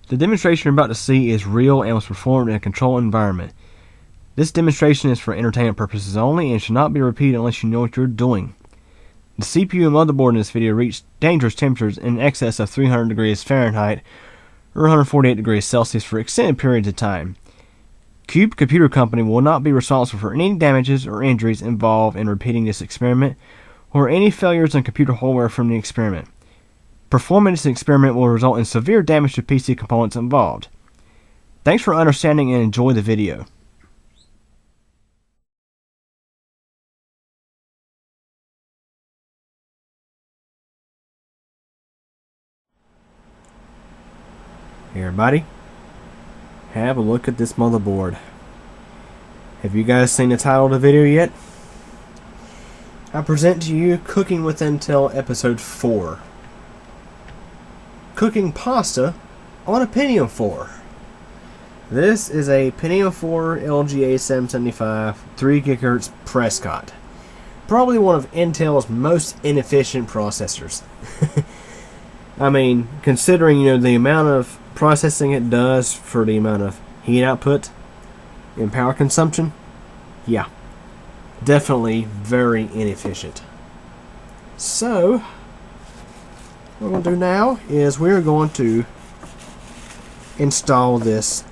The demonstration you're about to see is real and was performed in a controlled environment. This demonstration is for entertainment purposes only and should not be repeated unless you know what you're doing. The CPU and motherboard in this video reached dangerous temperatures in excess of 300 degrees Fahrenheit or 148 degrees Celsius for extended periods of time. Cube Computer Company will not be responsible for any damages or injuries involved in repeating this experiment or any failures in computer hardware from the experiment. Performing this experiment will result in severe damage to PC components involved. Thanks for understanding and enjoy the video. Hey everybody, have a look at this motherboard. Have you guys seen the title of the video yet? I present to you Cooking with Intel Episode 4. Cooking pasta on a Pentium 4. This is a Pentium 4 LGA 775 3 GHz Prescott. Probably one of Intel's most inefficient processors. I mean, considering the amount of processing it does for the amount of heat output and power consumption, yeah, definitely very inefficient. So what we're going to do now is we're going to install this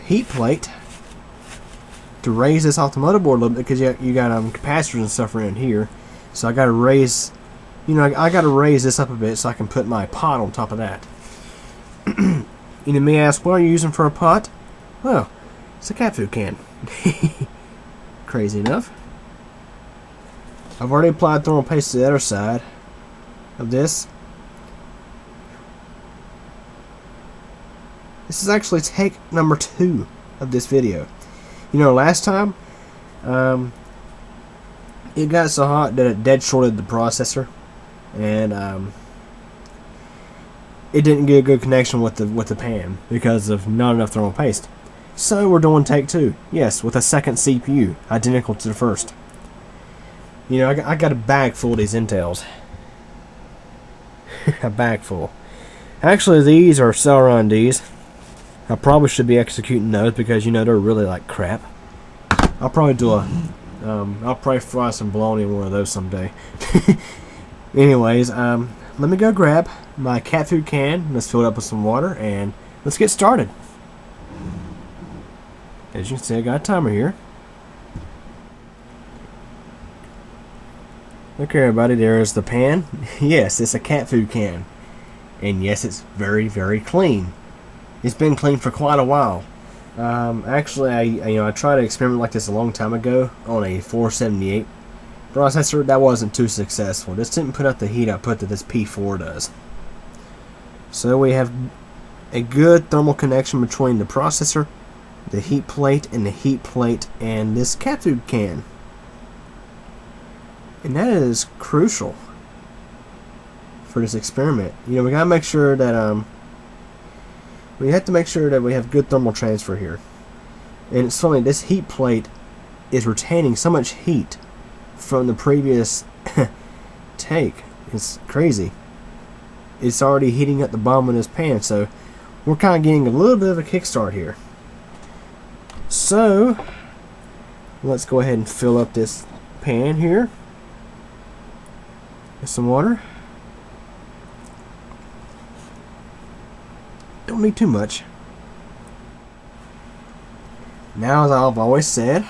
heat plate to raise this off the motherboard a little bit, because you got capacitors and stuff around here. So I got to raise, I got to raise this up a bit so I can put my pot on top of that. You may ask, what are you using for a pot? Well, it's a cat food can. Crazy enough. I've already applied thermal paste to the other side of this. This is actually take number 2 of this video. Last time it got so hot that it dead shorted the processor, and it didn't get a good connection with the pan because of not enough thermal paste. So we're doing take 2. Yes, with a second CPU identical to the first. I got a bag full of these Intels. A bag full. Actually, these are Celeron Ds. I probably should be executing those because they're really like crap. I'll probably do I'll probably fry some bologna in one of those someday. Anyways, let me go grab my cat food can. Let's fill it up with some water and let's get started. As you can see, I got a timer here. Okay, everybody, there is the pan. Yes, it's a cat food can, and yes, it's very, very clean. It's been clean for quite a while. Actually, I tried an experiment like this a long time ago on a 478 processor. That wasn't too successful. This didn't put out the heat output that this P4 does. So we have a good thermal connection between the processor, the heat plate, and this cat food can. And that is crucial for this experiment. We gotta make sure that we have to make sure that we have good thermal transfer here. And it's funny, this heat plate is retaining so much heat from the previous take. It's crazy. It's already heating up the bottom of this pan, so we're kind of getting a little bit of a kickstart here. So let's go ahead and fill up this pan here with some water. Don't need too much. Now, as I've always said,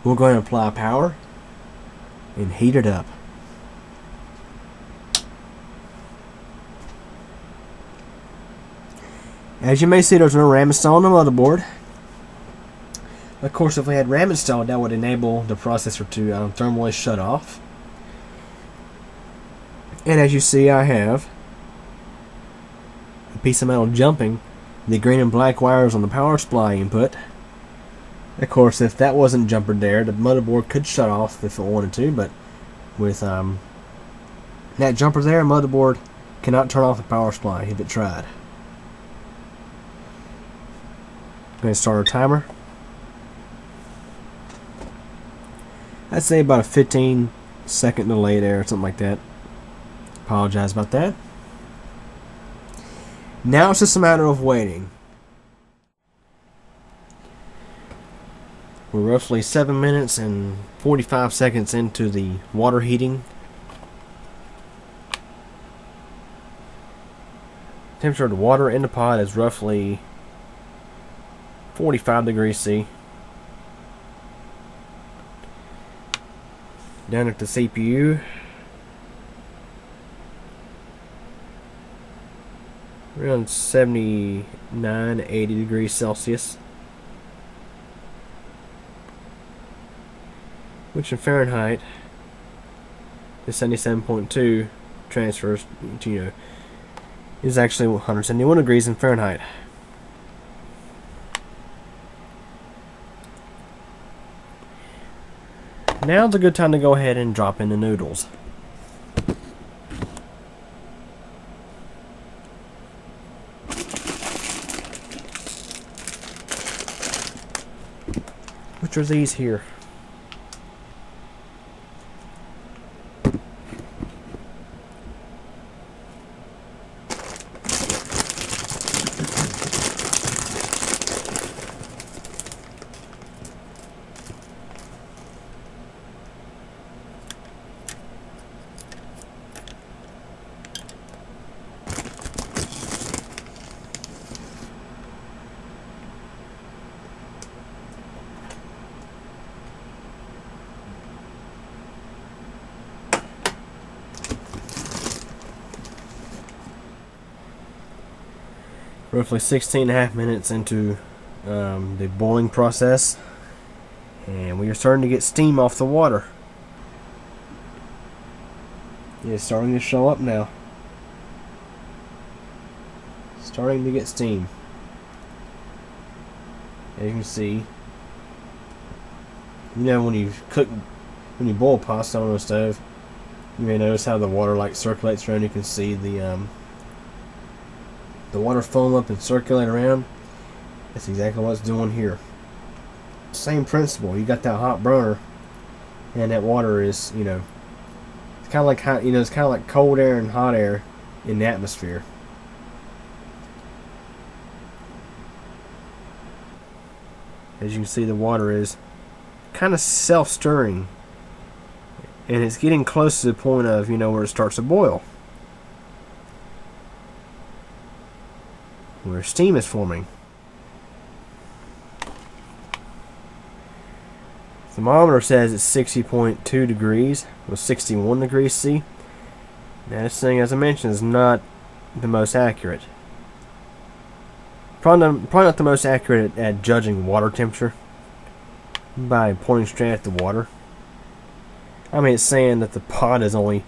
we're going to apply power and heat it up. As you may see, there's no RAM installed on the motherboard. Of course, if we had RAM installed, that would enable the processor to thermally shut off. And as you see, I have a piece of metal jumping the green and black wires on the power supply input. Of course, if that wasn't jumpered there, the motherboard could shut off if it wanted to, but with that jumper there, motherboard cannot turn off the power supply if it tried. I'm going to start our timer. I'd say about a 15-second delay there, or something like that. Apologize about that. Now it's just a matter of waiting. We're roughly 7 minutes and 45 seconds into the water heating. Temperature of the water in the pot is roughly 45 degrees C. Down at the CPU, around 79, 80 degrees Celsius, which in Fahrenheit is 77.2 transfers to, is actually 171 degrees in Fahrenheit. Now's a good time to go ahead and drop in the noodles. Which are these here? Roughly 16.5 minutes into the boiling process, and we are starting to get steam off the water. It's starting to show up now. Starting to get steam. As you can see, you know, when you boil pasta on the stove, you may notice how the water like circulates around. You can see the water foam up and circulate around. That's exactly what it's doing here. Same principle. You got that hot burner, and that water is, you know, it's kind of like hot, you know, it's kind of like cold air and hot air in the atmosphere. As you can see, the water is kind of self-stirring, and it's getting close to the point of, you know, where it starts to boil, where steam is forming. Thermometer says it's 60.2 degrees with 61 degrees C. Now this thing, as I mentioned, is not the most accurate. Probably not the most accurate at judging water temperature by pointing straight at the water. I mean, it's saying that the pot is only,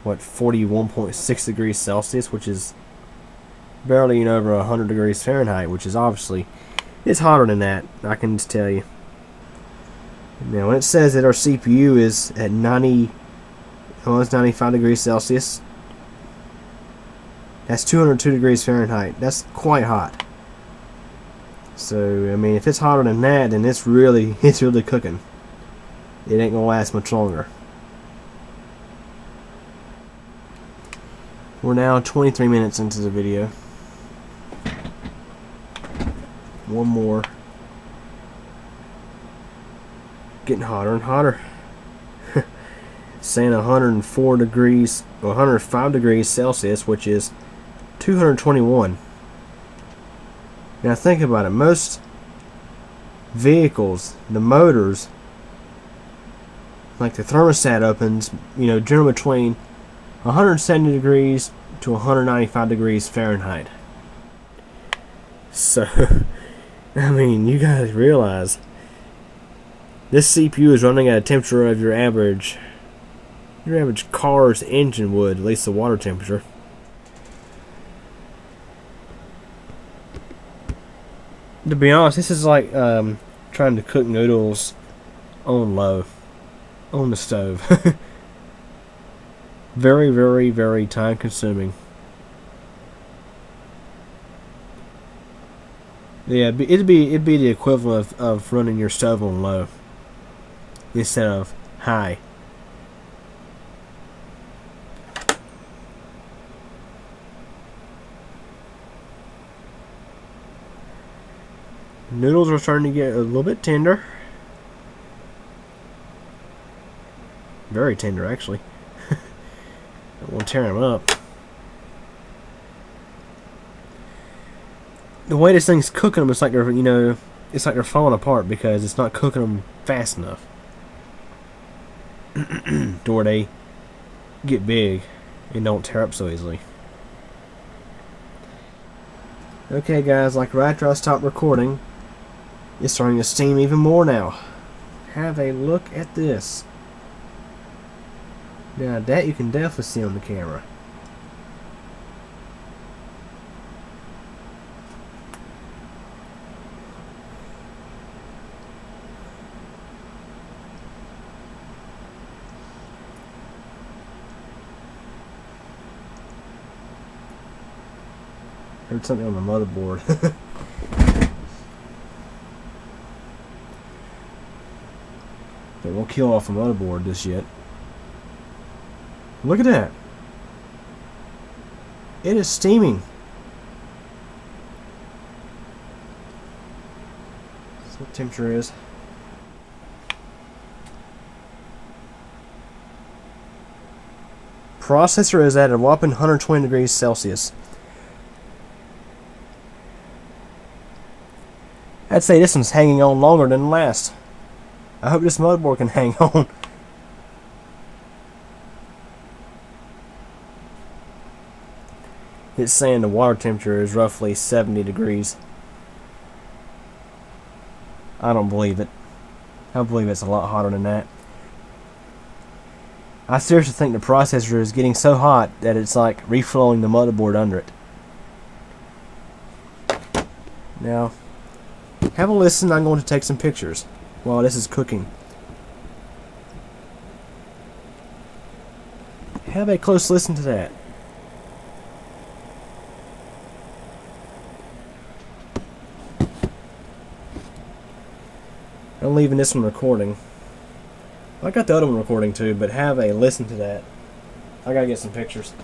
what, 41.6 degrees Celsius, which is barely, you know, over 100 degrees Fahrenheit, which is obviously, it's hotter than that, I can just tell you. Now, when it says that our CPU is at 95 degrees Celsius, that's 202 degrees Fahrenheit. That's quite hot. So, I mean, if it's hotter than that, then it's really cooking. It ain't gonna last much longer. We're now 23 minutes into the video. One more. Getting hotter and hotter. Saying 104 degrees, 105 degrees Celsius, which is 221. Now think about it. Most vehicles, the motors, like the thermostat opens, you know, generally between 170 degrees to 195 degrees Fahrenheit. So, I mean, you guys realize this CPU is running at a temperature of your average car's engine would, at least the water temperature. To be honest, this is like trying to cook noodles on low, on the stove. Very, very, very time consuming. Yeah, it'd be the equivalent of running your stove on low instead of high. Noodles are starting to get a little bit tender. Very tender, actually. I won't tear them up. The way this thing's cooking them, it's like they're, it's like they're falling apart because it's not cooking them fast enough. To where they get big and don't tear up so easily. Okay, guys, like right after I stopped recording, it's starting to steam even more now. Have a look at this. Now that you can definitely see on the camera. Heard something on the motherboard. It won't kill off the motherboard just yet. Look at that. It is steaming. That's what temperature is. Processor is at a whopping 120 degrees Celsius. I'd say this one's hanging on longer than the last. I hope this motherboard can hang on. It's saying the water temperature is roughly 70 degrees. I don't believe it. I believe it's a lot hotter than that. I seriously think the processor is getting so hot that it's like reflowing the motherboard under it. Now, have a listen. I'm going to take some pictures while this is cooking. Have a close listen to that. I'm leaving this one recording. I got the other one recording too, but have a listen to that. I gotta get some pictures.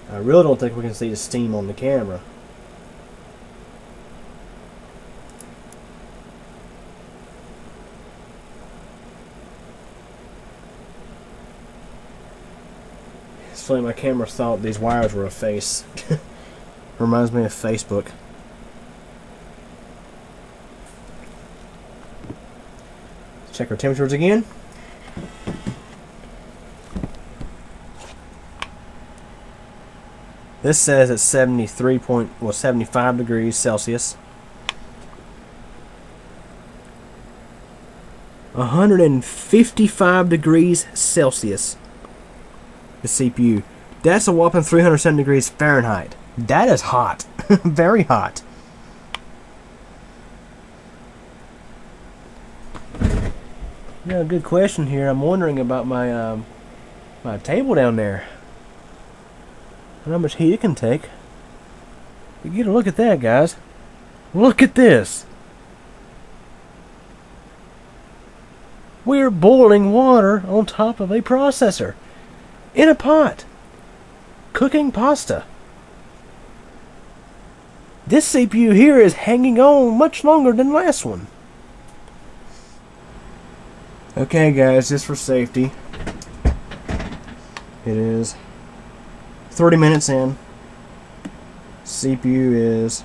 I really don't think we can see the steam on the camera. It's funny, my camera thought these wires were a face. Reminds me of Facebook. Let's check our temperatures again. This says it's 75 degrees Celsius. 155 degrees Celsius. The CPU. That's a whopping 307 degrees Fahrenheit. That is hot. Very hot. Yeah, good question here. I'm wondering about my my table down there. How much heat it can take. You get a look at that, guys. Look at this. We're boiling water on top of a processor in a pot, cooking pasta. This CPU here is hanging on much longer than the last one. Okay, guys, just for safety, it is 30 minutes in. CPU is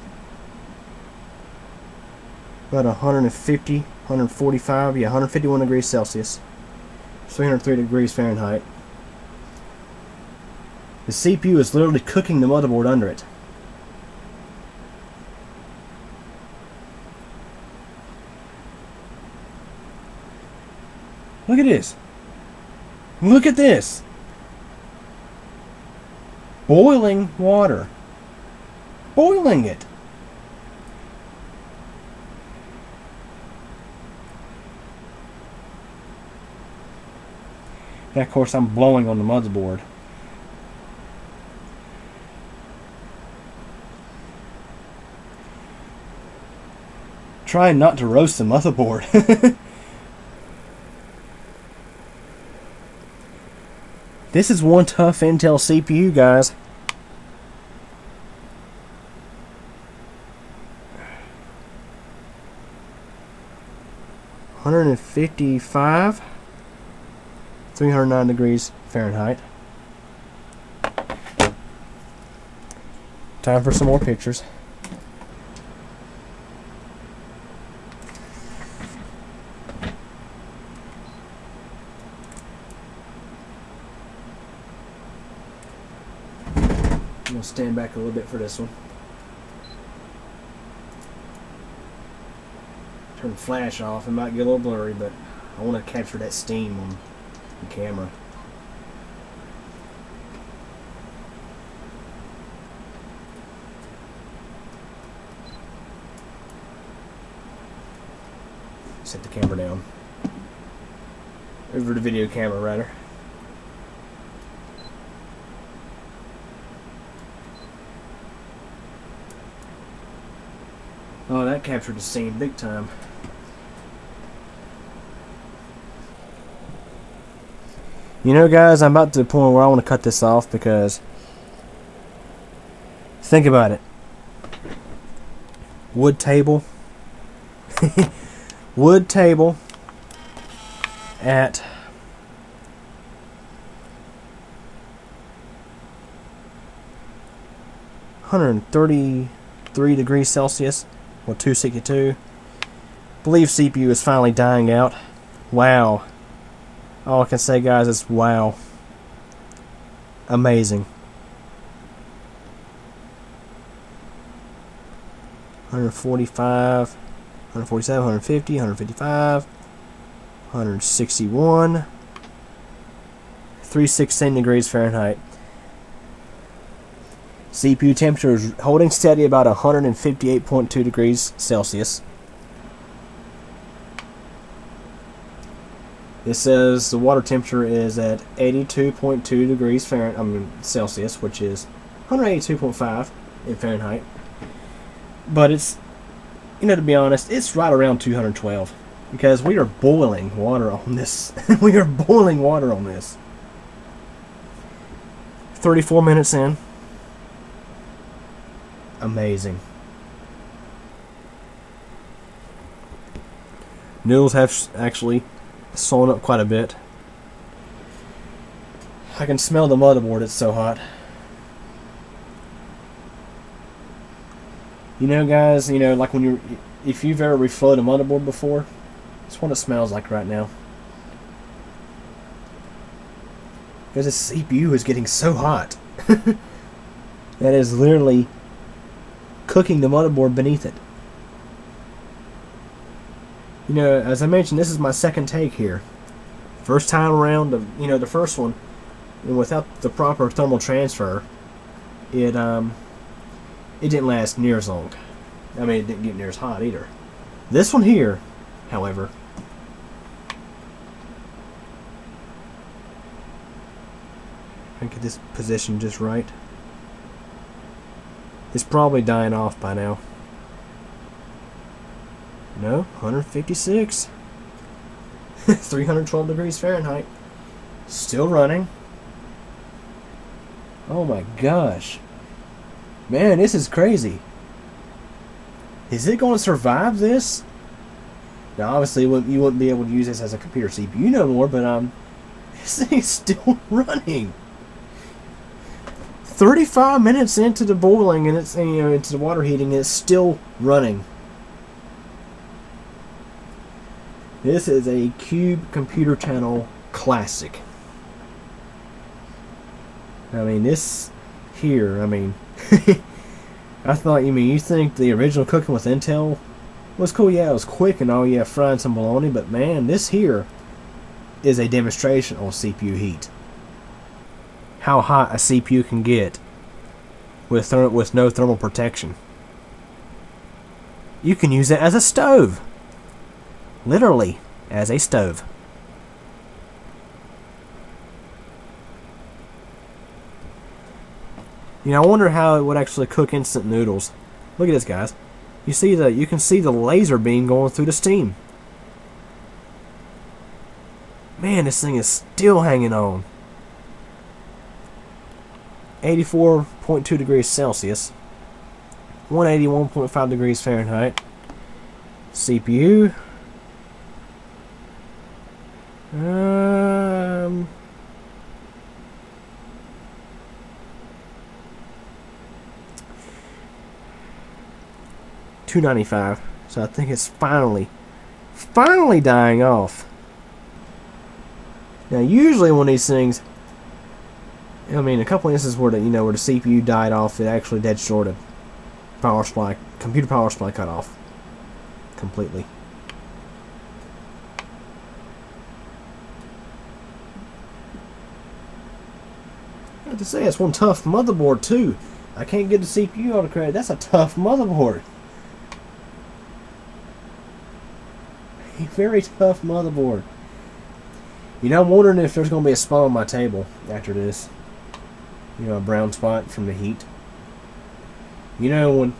about 150, 145, yeah, 151 degrees Celsius, 303 degrees Fahrenheit. The CPU is literally cooking the motherboard under it. Look at this. Look at this. Boiling water. Boiling it. And of course, I'm blowing on the motherboard. Trying not to roast the motherboard. This is one tough Intel CPU, guys. $155, 309 degrees Fahrenheit. Time for some more pictures. I'm going to stand back a little bit for this one. Turn the flash off. It might get a little blurry, but I want to capture that steam on the camera. Set the camera down. Over the video camera, rather. Oh, that captured the scene big time. You know, guys, I'm about to the point where I want to cut this off because think about it. Wood table. Wood table at 133 degrees Celsius. Or 262. Believe CPU is finally dying out. Wow. All I can say, guys, is wow. Amazing. 145, 147, 150, 155, 161, 316 degrees Fahrenheit. CPU temperature is holding steady about 158.2 degrees Celsius. It says the water temperature is at 82.2 degrees Celsius, which is 182.5 in Fahrenheit. But it's, you know, to be honest, it's right around 212 because we are boiling water on this. We are boiling water on this. 34 minutes in. Amazing. Noodles have actually sewn up quite a bit. I can smell the motherboard, it's so hot. You know, guys, you know, like when you're, if you've ever reflowed a motherboard before, that's what it smells like right now. Because this CPU is getting so hot. That is literally cooking the motherboard beneath it. You know, as I mentioned, this is my second take here. First time around, you know, the first one, and without the proper thermal transfer, it didn't last near as long. I mean, it didn't get near as hot either. This one here, however, I get this position just right. It's probably dying off by now. No, 156. 312 degrees Fahrenheit. Still running. Oh my gosh. Man, this is crazy. Is it going to survive this? Now, obviously, you wouldn't be able to use this as a computer CPU no more, but this thing's still running. 35 minutes into the boiling and it's, you know, into the water heating, and it's still running. This is a Cube Computer Channel classic. I mean, this here, I mean, I thought, you think the original cooking with Intel was cool? Yeah, it was quick and all, yeah, frying some bologna, but man, this here is a demonstration on CPU heat. How hot a CPU can get with no thermal protection. You can use it as a stove. Literally, as a stove. You know, I wonder how it would actually cook instant noodles. Look at this, guys. You can see the laser beam going through the steam. Man, this thing is still hanging on. 84.2 degrees Celsius. 181.5 degrees Fahrenheit. CPU. 295. So I think it's finally dying off. Now usually when these things, I mean, a couple instances where where the CPU died off, it actually dead shorted. Power supply, computer power supply cut off completely. I have to say, it's one tough motherboard too. I can't give the CPU all the credit. That's a tough motherboard. A very tough motherboard. You know, I'm wondering if there's going to be a spot on my table after this. You know, a brown spot from the heat. You know,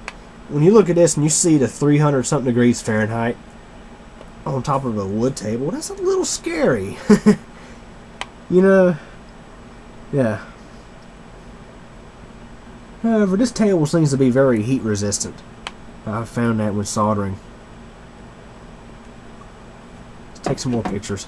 when you look at this and you see the 300 something degrees Fahrenheit on top of a wood table, that's a little scary. You know, yeah. However, this table seems to be very heat resistant. I've found that when soldering. Let's take some more pictures.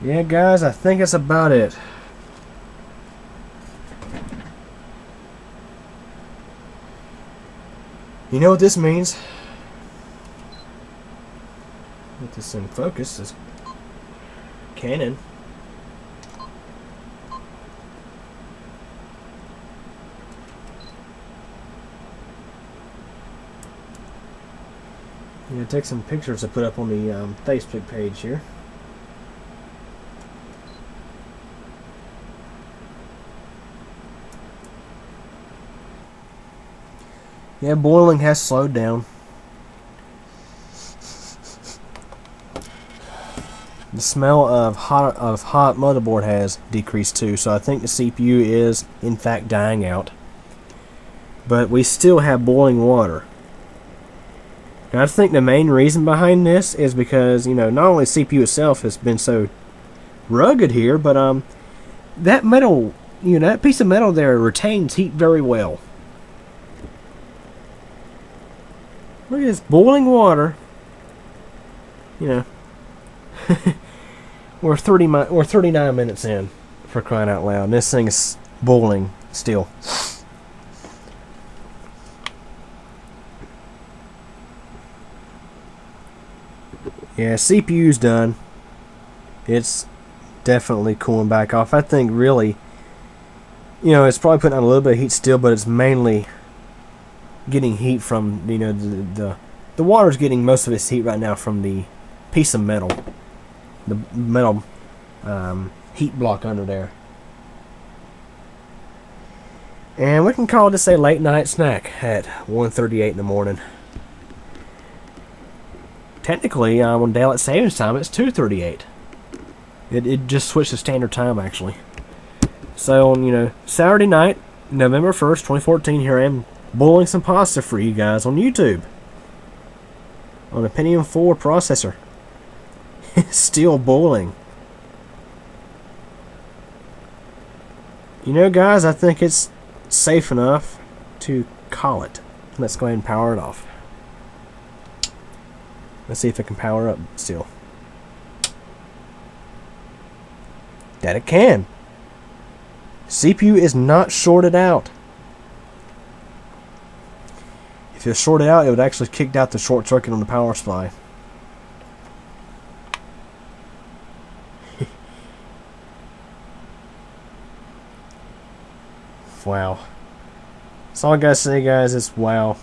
Yeah, guys, I think that's about it. You know what this means? Get this in focus. This Canon. Yeah, take some pictures to put up on the Facebook page here. Yeah, boiling has slowed down. The smell of hot motherboard has decreased too, so I think the CPU is in fact dying out. But we still have boiling water. Now, I think the main reason behind this is because, you know, not only CPU itself has been so rugged here, but that metal, you know, that piece of metal there retains heat very well. Look at this boiling water. You know, we're 39 minutes in, for crying out loud. And this thing is boiling still. Yeah, CPU's done. It's definitely cooling back off. I think really, you know, it's probably putting on a little bit of heat still, but it's mainly getting heat from, you know, the water's getting most of its heat right now from the piece of metal, the metal heat block under there. And we can call this a late night snack at 1:38 in the morning. Technically, on daylight savings time, it's 2:38. It just switched to standard time actually. So on, you know, Saturday night, November 1st, 2014, here I am boiling some pasta for you guys on YouTube on a Pentium 4 processor. It's still boiling. You know, guys, I think it's safe enough to call it. Let's go ahead and power it off. Let's see if it can power up still. That it can. CPU is not shorted out. If it was shorted out, it would actually kick out the short circuit on the power supply. Wow. That's all I gotta say, guys, is wow.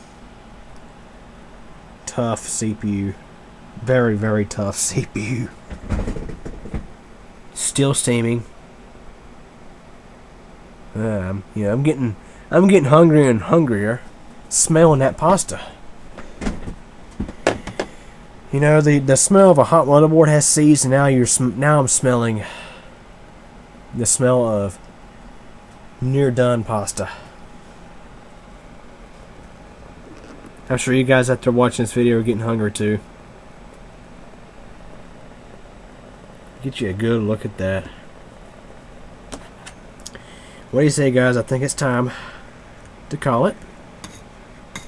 Tough CPU. Very, very tough CPU. Still steaming. I'm getting hungrier and hungrier, smelling that pasta. You know, the smell of a hot motherboard has ceased, and now I'm smelling the smell of near done pasta. I'm sure you guys out there watching this video are getting hungry too. Get you a good look at that. What do you say, guys? I think it's time to call it.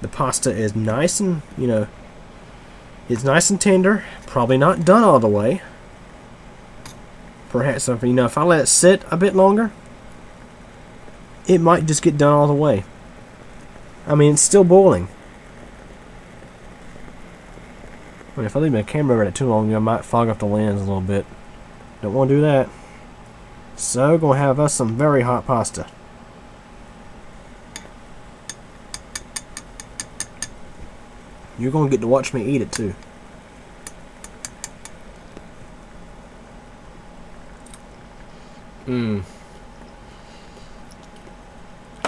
The pasta is nice and, it's nice and tender. Probably not done all the way. Perhaps, if I let it sit a bit longer, it might just get done all the way. I mean, it's still boiling. But if I leave my camera at it too long, I might fog up the lens a little bit. Don't want to do that. So, gonna have us some very hot pasta. You're gonna get to watch me eat it too.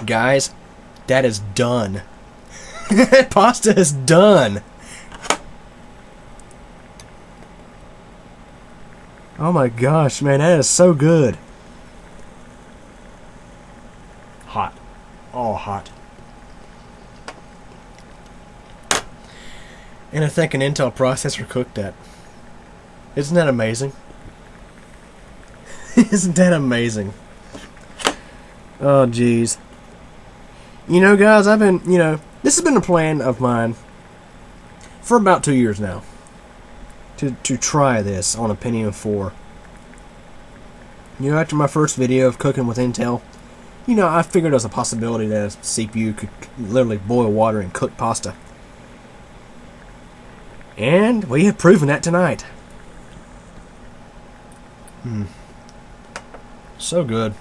Guys, that is done. That pasta is done. Oh my gosh, man, that is so good. Hot. All hot. And I think an Intel processor cooked that. Isn't that amazing? Isn't that amazing? Oh, jeez. Guys, I've been, this has been a plan of mine for about 2 years now. To try this on a Pentium 4. After my first video of cooking with Intel, I figured there was a possibility that a CPU could literally boil water and cook pasta. And we have proven that tonight. So good.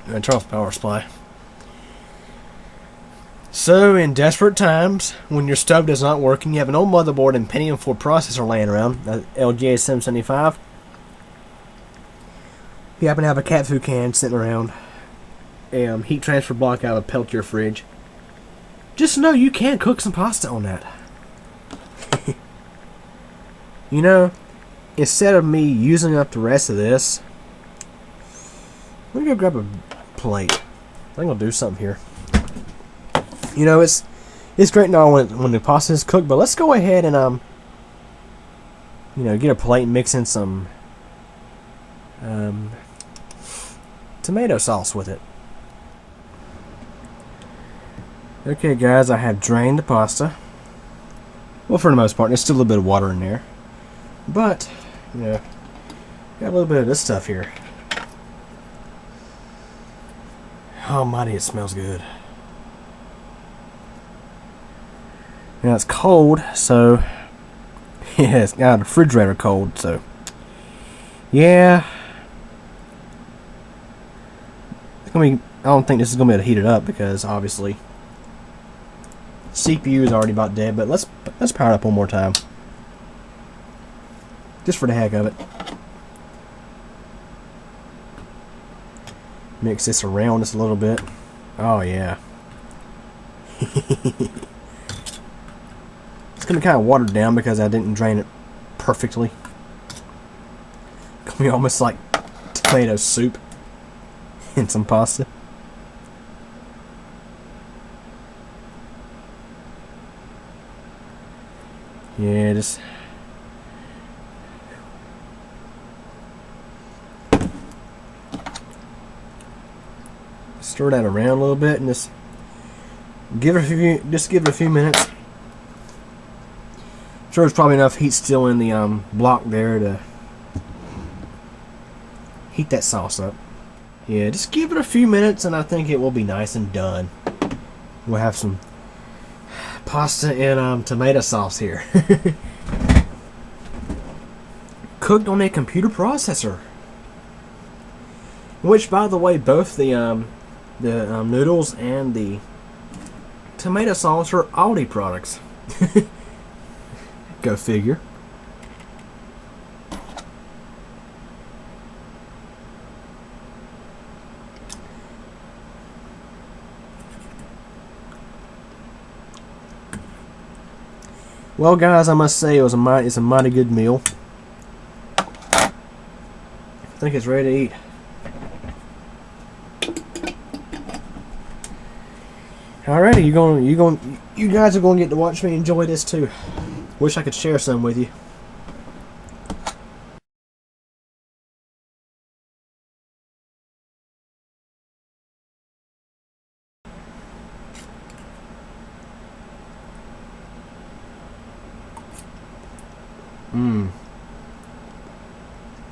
And turn off the power supply. So, in desperate times, when your stove does not work and you have an old motherboard and Pentium 4 processor laying around, LGA 775, you happen to have a cat food can sitting around, a heat transfer block out of a Pentium fridge, just know you can cook some pasta on that. Instead of me using up the rest of this, let me go grab a plate. I think I'll do something here. It's great now when the pasta is cooked, but let's go ahead and get a plate and mix in some tomato sauce with it. Okay, guys, I have drained the pasta. Well, for the most part, there's still a little bit of water in there, but got a little bit of this stuff here. Almighty, it smells good. Now it's cold, so yeah, it's got a refrigerator cold, so yeah. I don't think this is gonna be able to heat it up because obviously CPU is already about dead. But let's power it up one more time, just for the heck of it. Mix this around just a little bit. Oh yeah. It's gonna be kind of watered down because I didn't drain it perfectly. It's gonna be almost like tomato soup and some pasta. Yeah, just stir that around a little bit and just give it a few minutes. Sure, there's probably enough heat still in the block there to heat that sauce up. Yeah, just give it a few minutes and I think it will be nice and done. We'll have some pasta and tomato sauce here. Cooked on a computer processor. Which, by the way, both the noodles and the tomato sauce are Aldi products. Go figure. Well, guys, I must say it's a mighty good meal. I think it's ready to eat. Alrighty, you guys are gonna get to watch me enjoy this too. Wish I could share some with you.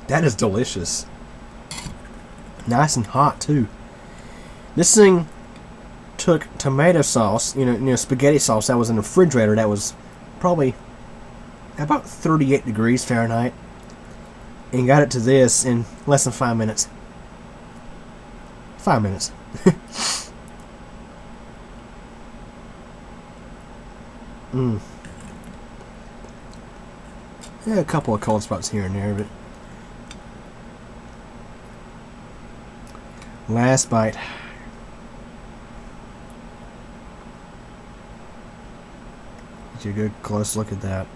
That is delicious. Nice and hot too. This thing took tomato sauce, spaghetti sauce that was in the refrigerator that was probably about 38 degrees Fahrenheit, and got it to this in less than 5 minutes. 5 minutes. Yeah, a couple of cold spots here and there, but last bite. Get you a good close look at that.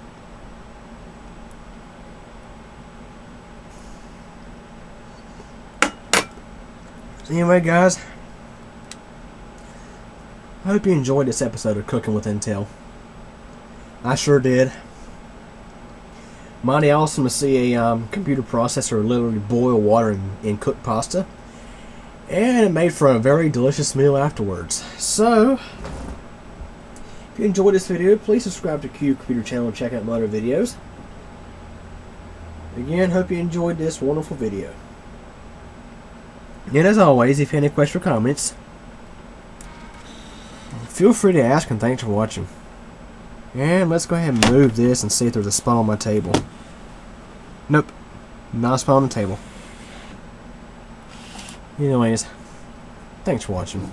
So anyway, guys, I hope you enjoyed this episode of Cooking with Intel. I sure did. Mighty awesome to see a computer processor literally boil water and cook pasta. And it made for a very delicious meal afterwards. So, if you enjoyed this video, please subscribe to Q Computer Channel and check out my other videos. Again, hope you enjoyed this wonderful video. And as always, if you have any questions or comments, feel free to ask, and thanks for watching. And let's go ahead and move this and see if there's a spot on my table. Nope, not a spot on the table. Anyways, thanks for watching.